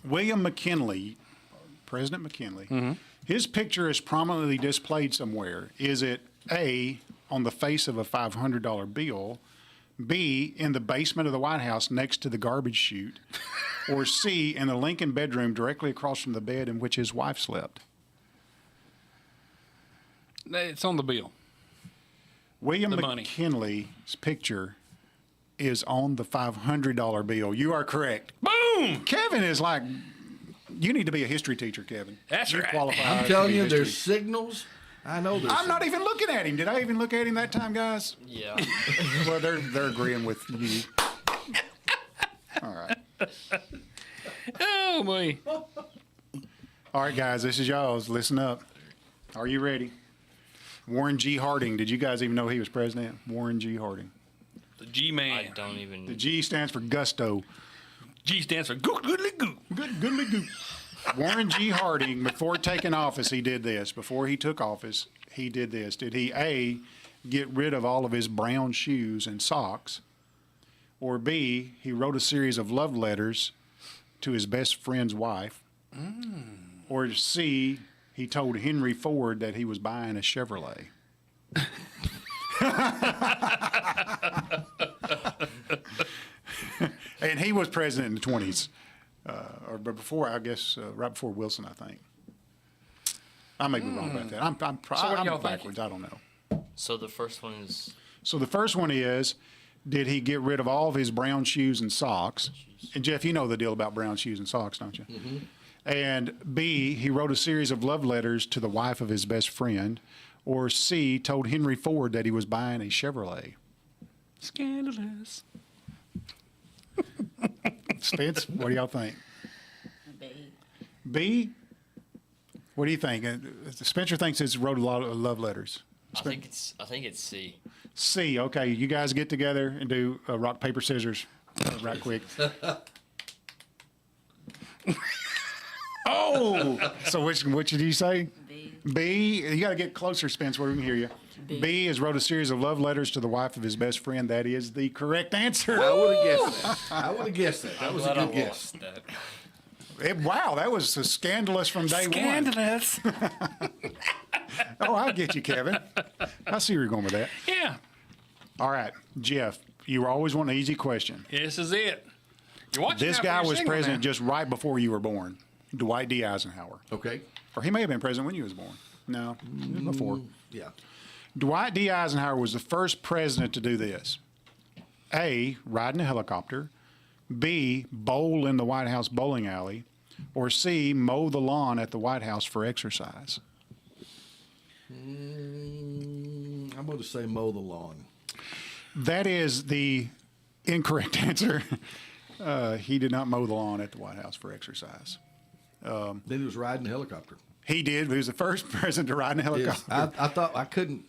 William McKinley, President McKinley. Mm-hmm. His picture is prominently displayed somewhere. Is it A, on the face of a $500 bill, B, in the basement of the White House next to the garbage chute, or C, in the Lincoln bedroom directly across from the bed in which his wife slept? It's on the bill. William The money. McKinley's picture is on the $500 bill. You are correct. Boom! Kevin is like, you need to be a history teacher, Kevin. That's You're right. qualified I'm to telling be you, history. there's signals. I know there's. I'm not even looking at him. Did I even look at him that time, guys? Yeah. Well, they're agreeing with you. All right. Oh boy. All right, guys, this is y'all's. Listen up. Are you ready? Warren G. Harding. Did you guys even know he was president? Warren G. Harding. The G man. I don't even. The G stands for gusto. G stands for goodly goo. Goodly goo. Warren G. Harding, before taking office, he did this. Before he took office, he did this. Did he, A, get rid of all of his brown shoes and socks? Or B, he wrote a series of love letters to his best friend's wife? Or C, he told Henry Ford that he was buying a Chevrolet? And he was president in the 20s. But before, I guess, right before Wilson, I think. I may be wrong about that. I'm what do y'all backwards. I don't know. So the first one is. So the first one is, did he get rid of all of his brown shoes and socks? And Jeff, you know the deal about brown shoes and socks, don't you? Mm-hmm. And B, he wrote a series of love letters to the wife of his best friend. Or C, told Henry Ford that he was buying a Chevrolet. Scandalous. Spence, what do y'all think? B. B? What do you think? Spencer thinks it's wrote a lot of love letters. I think it's C. C. Okay, you guys get together and do rock paper scissors, right quick. Oh, so which did you say? B. B. You got to get closer, Spence, where we can hear you. B has wrote a series of love letters to the wife of his best friend. That is the correct answer. I would have guessed that. I would have guessed that. That was a good guess. Wow, that was scandalous from day Scandalous. one. Oh, I get you, Kevin. I see where you're going with that. Yeah. All right, Jeff, you were always wanting an easy question. This is it. You're watching This out for guy your was signal president now. just right before you were born. Dwight D. Eisenhower. Okay. Or he may have been president when you was born. No, before. Yeah. Dwight D. Eisenhower was the first president to do this. A, ride in a helicopter. B, bowl in the White House bowling alley. Or C, mow the lawn at the White House for exercise. I'm going to say mow the lawn. That is the incorrect answer. He did not mow the lawn at the White House for exercise. Then he was riding a helicopter. He did. He was the first president to ride in a helicopter. Yes. I thought I couldn't.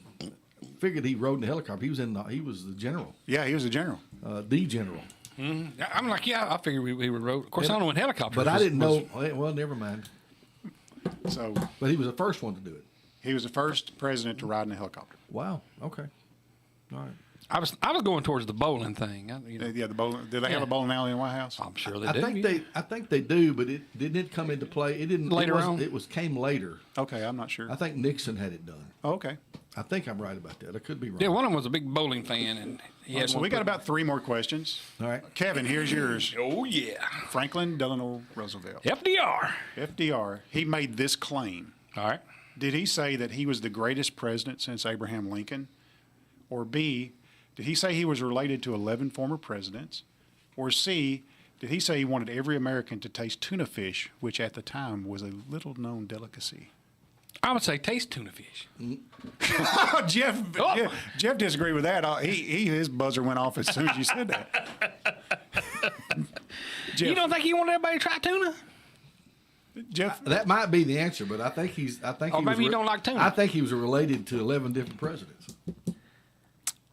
Figured he rode in the helicopter. He was the general. Yeah, he was a general. The general. Mm-hmm. I'm like, yeah, I figured we were road. Of course, I don't know what helicopter. But I didn't know. Well, never mind. So, but he was the first one to do it. He was the first president to ride in a helicopter. Wow. Okay. All right. I was going towards the bowling thing. Yeah, the bowling. Do they have a bowling alley in the White House? I'm sure they I do. think they do, but it didn't come into play. It didn't Later on? It came later. Okay, I'm not sure. I think Nixon had it done. Oh, okay. I think I'm right about that. I could be wrong. Yeah, one of them was a big bowling fan, and he had So one we got put- about 3 more questions. All right. Kevin, here's yours. Oh yeah, Franklin Delano Roosevelt. FDR. FDR. He made this claim. All right. Did he say that he was the greatest president since Abraham Lincoln? Or B, did he say he was related to 11 former presidents? Or C, did he say he wanted every American to taste tuna fish, which at the time was a little-known delicacy? I would say taste tuna fish. Jeff disagreed with that. His buzzer went off as soon as you said that. Jeff, You don't think he wanted everybody to try tuna? Jeff, That might be the answer, but I think he's. I think. Or he maybe was you don't like tuna. I think he was related to 11 different presidents.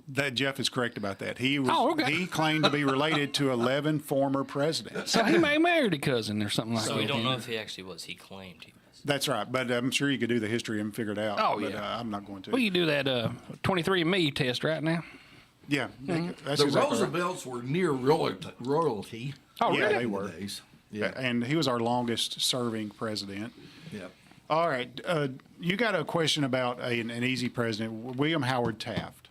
that Jeff is correct about that. He was. Oh, okay. He claimed to be related to 11 former presidents. So he may married a cousin or something like So that. we don't know if he actually was. He claimed he was. That's right, but I'm sure you could do the history and figure it out. Oh, but, yeah. I'm not going to. Well, you do that 23andMe test right now. Yeah, that's The exactly right. Roosevelts were near royalty. Oh, Yeah, really? they were. Days. Yeah. And he was our longest serving president. Yeah. All right, you got a question about an easy president, William Howard Taft.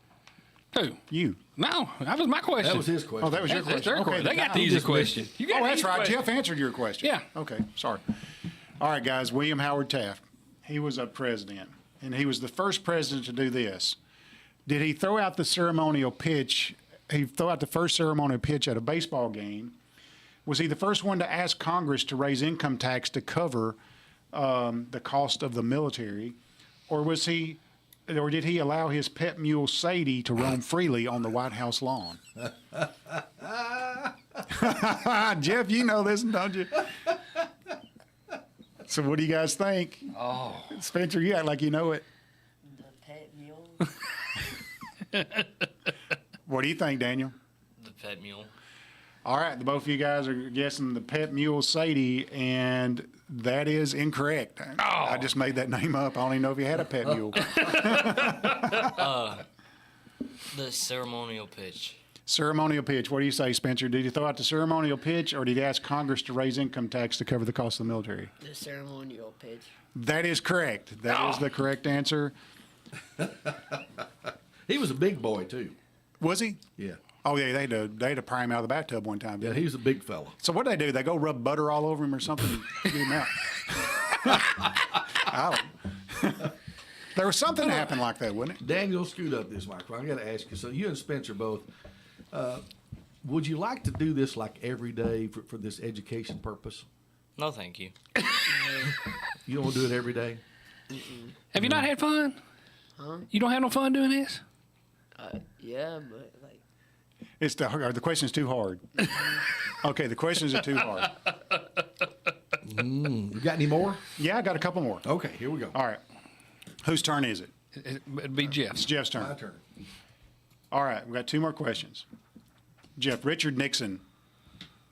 Who? You. No, that was my question. That was his question. Oh, that was your That's question. their question. They got the guy- easy just question. missed You got Oh, the that's easy right. question. Jeff answered your question. Yeah. Okay, sorry. All right, guys. William Howard Taft. He was a president, and he was the first president to do this. Did he throw out the ceremonial pitch? He threw out the first ceremonial pitch at a baseball game. Was he the first one to ask Congress to raise income tax to cover the cost of the military, or did he allow his pet mule Sadie to roam freely on the White House lawn? Jeff, you know this, don't you? So what do you guys think? Oh. Spencer, you act like you know it. The pet mule. What do you think, Daniel? The pet mule. All right, the both of you guys are guessing the pet mule Sadie, and that is incorrect. I just made that name up. I don't even know if he had a pet mule. The ceremonial pitch. Ceremonial pitch. What do you say, Spencer? Did he throw out the ceremonial pitch, or did he ask Congress to raise income tax to cover the cost of the military? The ceremonial pitch. That is correct. That is the correct answer. He was a big boy too. Was he? Yeah. Oh yeah, they had to pry him out of the bathtub one time. Yeah, Didn't he was a big fella. So what do? They go rub butter all over him or something to get him out? I don't. There was something that happened like that, wasn't it? Daniel, scoot up this microphone. I got to ask you. So you and Spencer both. Would you like to do this like every day for this education purpose? No, thank you. You don't want to do it every day? Have you not had fun? Huh? You don't have no fun doing this? Yeah, but like. It's the question's too hard. Okay, the questions are too hard. You got any more? Yeah, I got a couple more. Okay, here we go. All right. Whose turn is it? It'd be Jeff's. It's Jeff's turn. My turn. All right, we got 2 more questions. Jeff, Richard Nixon.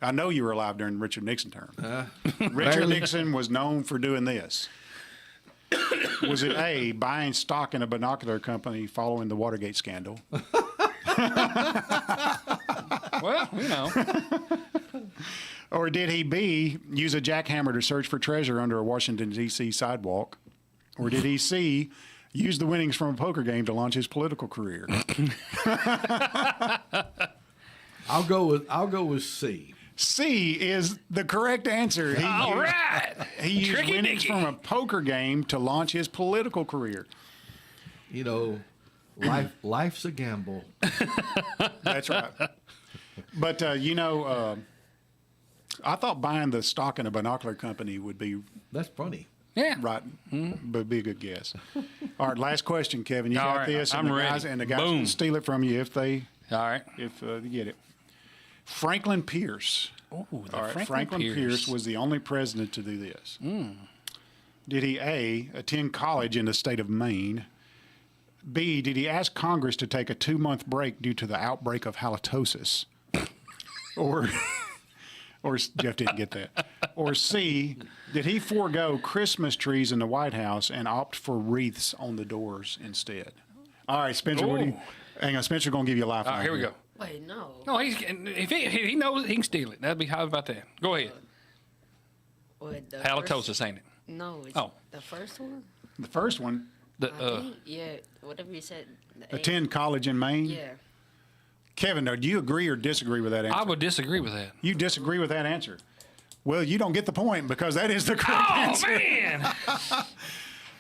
I know you were alive during the Richard Nixon term. Richard barely. Nixon was known for doing this. Was it A, buying stock in a binocular company following the Watergate scandal? Well, you know. Or did he B, use a jackhammer to search for treasure under a Washington, D.C. sidewalk? Or did he C, use the winnings from a poker game to launch his political career? I'll go with C. C is the correct answer. All right. He used Tricky winnings Dicky. from a poker game to launch his political career. You know, life's a gamble. That's right. But, I thought buying the stock in a binocular company would be That's funny. Yeah. right, but be a good guess. All right, last question, Kevin. You All got right, this, and I'm the guys, ready. and the guys Boom. can steal it from you if they All right. get it. Franklin Pierce. Oh, All right, Franklin Pierce was the only president to do this. Did he A, attend college in the state of Maine? B, did he ask Congress to take a 2-month break due to the outbreak of halitosis? Or Jeff didn't get that. Or C, did he forego Christmas trees in the White House and opt for wreaths on the doors instead? All right, Spencer, what do you... Hang on, Spencer's going to give you a lifeline. All right, here we go. Wait, no. No, if he knows it, he can steal it. That'd be how about that? Go ahead. Wait, the Halitosis, ain't it? No, it's Oh. the first one? The first one, I think, yeah, whatever you said. attend college in Maine. Yeah. Kevin, do you agree or disagree with that answer? I would disagree with that. You disagree with that answer? Well, you don't get the point because that is the correct answer. Oh, man!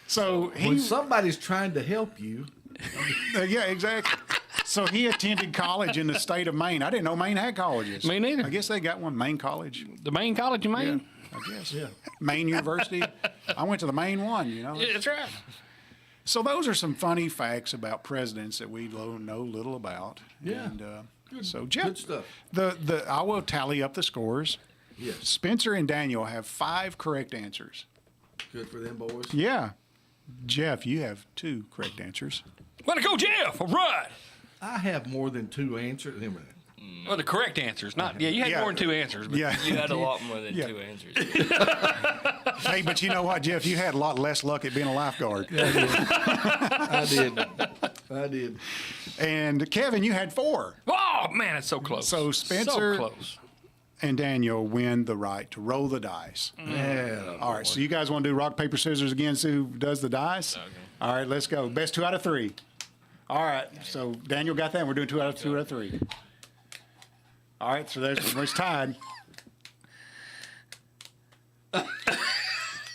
So When somebody's trying to help you, yeah, exactly. So he attended college in the state of Maine. I didn't know Maine had colleges. Me neither. I guess they got one, Maine College. The Maine College in Maine? I guess. Yeah. Maine University. I went to the Maine one, you know. Yeah, that's right. So those are some funny facts about presidents that we know little about. Yeah. And, so Jeff, good stuff. I will tally up the scores. Yes. Spencer and Daniel have 5 correct answers. Good for them boys. Yeah. Jeff, you have 2 correct answers. Way to go, Jeff! All right. I have more than 2 answers. Well, the correct answers, not you had more than 2 answers. But Yeah. You had a lot more than Yeah. 2 answers. Hey, but you know what, Jeff? You had a lot less luck at being a lifeguard. I did. And Kevin, you had 4. Oh man, it's so close. So Spencer so close. and Daniel win the right to roll the dice. Yeah. All right, so you guys want to do rock, paper, scissors again, see who does the dice? Okay. All right, let's go. Best 2 out of 3. All right, so Daniel got that, and we're doing 2 out of 3. All right, so it's tied.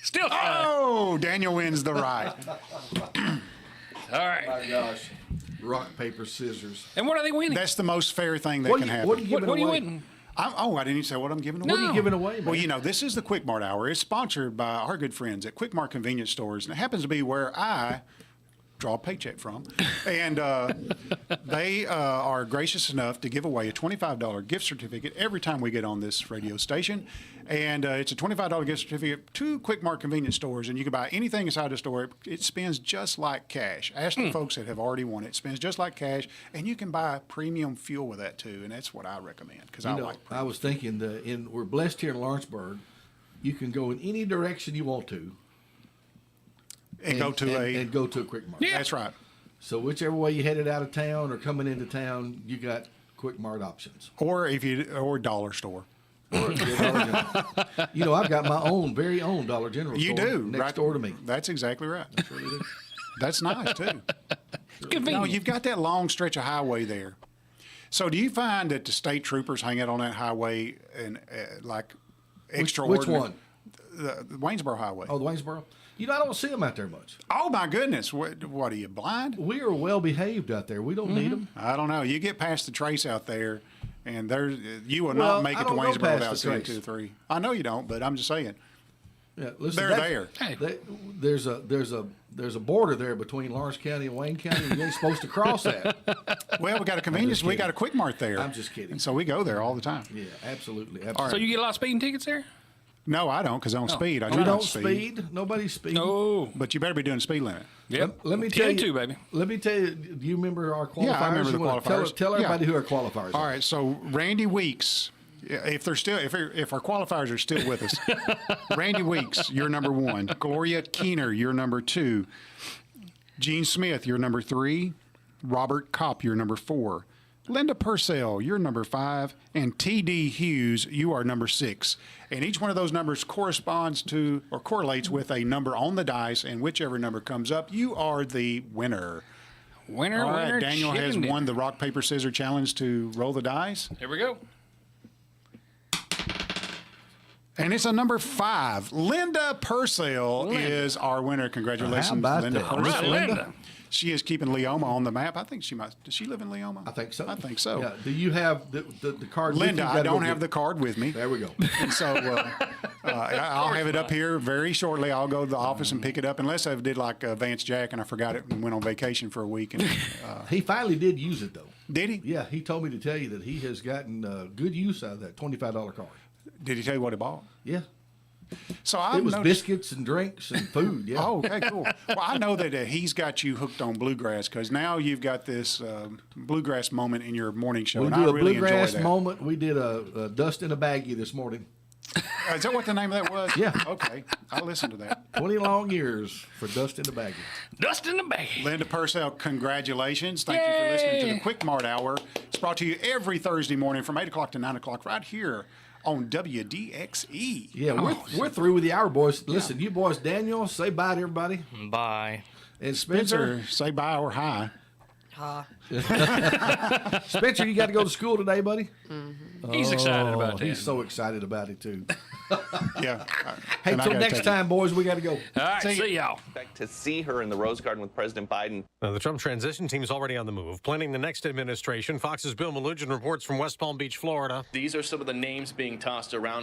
Still tied. Oh, Daniel wins the right. All right. My gosh. Rock, paper, scissors. And what are they winning? That's the most fair thing that What can are you- happen. what are you giving What are you away? winning? I didn't even say what I'm giving away. What are you giving away, man? Well, you know, this is the Quik Mart Hour. It's sponsored by our good friends at Quik Mart Convenience Stores, and it happens to be where I draw a paycheck from. And they are gracious enough to give away a $25 gift certificate every time we get on this radio station. And it's a $25 gift certificate to Quik Mart Convenience Stores, and you can buy anything inside the store. It spends just like cash. Ask the folks that have already won it. It spends just like cash, and you can buy premium fuel with that too, and that's what I recommend because I like I was thinking we're blessed here in Lawrenceburg. You can go in any direction you want to. and go to and go to a Quik Mart. Yeah. That's right. So whichever way you headed out of town or coming into town, you got Quik Mart options. Or dollar store. Or Dollar General. You know, I've got my very own Dollar General You store do next right door to me. That's exactly right. That's nice too. Convenient. No, you've got that long stretch of highway there. So do you find that the state troopers hang out on that highway and like extraordinary? Which one? The Waynesboro Highway. Oh, the Waynesboro? You know, I don't see them out there much. Oh my goodness! What are you blind? We are well behaved out there. We don't need them. I don't know. You get past the trace out there, and you will Well, not make I it to don't go Waynesboro past without the seeing trace. 2 or 3. I know you don't, but I'm just saying. Yeah, listen, They're there. Hey. There's a border there between Lawrence County and Wayne County. And you ain't supposed to cross that. Well, we got a convenience. We got a Quik Mart there. I'm just kidding. And so we go there all the time. Yeah, absolutely. So you get a lot of speeding tickets there? No, I don't, because I don't speed. I We try don't not to speed. Nobody speeds. No. But you better be doing the speed limit. Yep. Let me tell 10 you, too, baby. Let me tell you. Do you remember our qualifiers? Yeah, I remember the You wanna qualifiers. Tell everybody Yeah. who our qualifiers All are. right, so Randy Weeks, if they're still, if our qualifiers are still with us, Randy Weeks, you're number 1. Gloria Keener, you're number 2. Gene Smith, you're number 3. Robert Kopp, you're number 4. Linda Purcell, you're number 5. And T.D. Hughes, you are number 6. And each one of those numbers corresponds to or correlates with a number on the dice, and whichever number comes up, you are the winner. Winner, All right, winner, Daniel has chicken won dinner. the rock, paper, scissors challenge to roll the dice. Here we go. And it's a number 5. Linda Purcell is our winner. Congratulations, How about Linda that? Purcell. All right, Linda. She is keeping Leoma on the map. I think she might. Does she live in Leoma? I think so. I think so. Yeah. Do you have the card? with Linda, you? I Gotta go don't get have it. the card with me. There we go. And so I'll have it up here very shortly. I'll go to the office and pick it up, unless I did like Vance Jack and I forgot it and went on vacation for a week. And He finally did use it though. did he? Yeah, he told me to tell you that he has gotten good use out of that $25 card. Did he tell you what he bought? Yeah. So I It was noticed. biscuits and drinks and food. Yeah. Oh, okay, cool. Well, I know that he's got you hooked on bluegrass because now you've got this bluegrass moment in your morning show. we and do I a really bluegrass enjoy that. moment. We did a dust in a baggie this morning. Is that what the name of that was? Yeah. Okay. I'll listen to that. 20 long years for Dust in the Baggie. Dust in the baggie. Linda Purcell, congratulations. Thank you for listening to the Quik Mart Hour. It's brought to you every Thursday morning from 8 o'clock to 9 o'clock right here on WDXE. Yeah, we're through with the hour, boys. Listen, you boys, Daniel, say bye to everybody. Bye. And Spencer, Say bye or hi. Ha. Spencer, you got to go to school today, buddy? He's excited about that. He's so excited about it, too. Yeah. Hey, And I till gotta next take it. time, boys, we got to go. All right, see y'all. Expect to see her in the Rose Garden with President Biden. Now, the Trump transition team is already on the move, planning the next administration. Fox's Bill Malugin reports from West Palm Beach, Florida. These are some of the names being tossed around